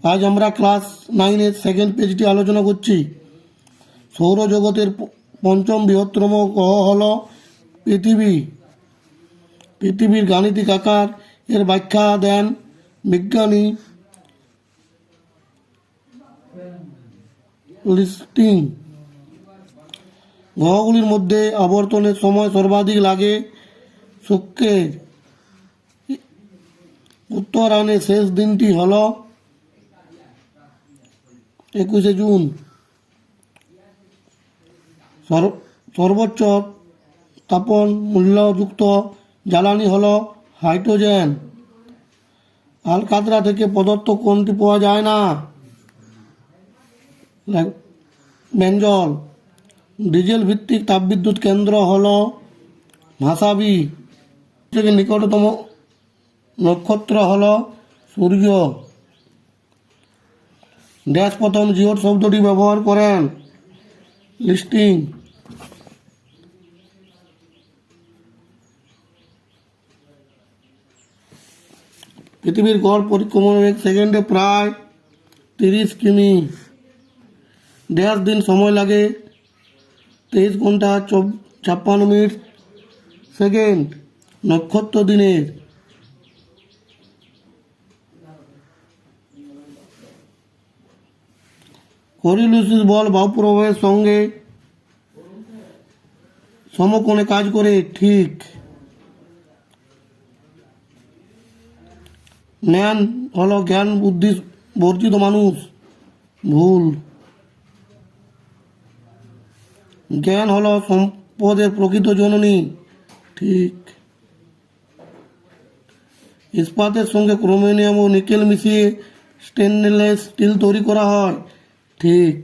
আজ আমরা class 9-এর second পেজটি আলোচনা করছি। সৌরজগতের পঞ্চম বৃহত্তম গ্রহ হল পৃথিবী। পৃথিবীর গাণিতিক আকার এর ব্যাখ্যা দেন বিজ্ঞানী লিস্টিং। গ্রহগুলির মধ্যে আবর্তনের সময় সর্বাধিক লাগে শুক্রের। উত্তরায়ণের শেষ দিনটি হল 21শে জুন। সর্বোচ্চ তাপন মূল্যযুক্ত জ্বালানি হল হাইড্রোজেন। আলকাতরা থেকে পদার্থ কোনটি পাওয়া যায় না? বেঞ্জল। ডিজেল ভিত্তিক তাপবিদ্যুৎ কেন্দ্র হল ভাসাবি। থেকে নিকটতম নক্ষত্র হল সূর্য। ড্যাশ প্রথম জিওড শব্দটি ব্যবহার করেন? লিস্টিং। পৃথিবীর গড় পরিক্রমণ এক সেকেন্ডে প্রায় 30 কিমি। ড্যাশ দিন সময় লাগে 23 ঘন্টা 56 মিনিট সেকেন্ড নক্ষত্র দিনের। কোরিওলিস বল বায়ুপ্রবাহের সঙ্গে সমকোণে কাজ করে, ঠিক। জ্ঞান হলো জ্ঞান বুদ্ধি বর্জিত মানুষ, ভুল। জ্ঞান হলো সম্পদের প্রকৃত জননী, ঠিক। ইস্পাতের সঙ্গে ক্রোমিয়াম ও নিকেল মিশিয়ে স্টেনলেস স্টিল তৈরি করা হয়, ঠিক।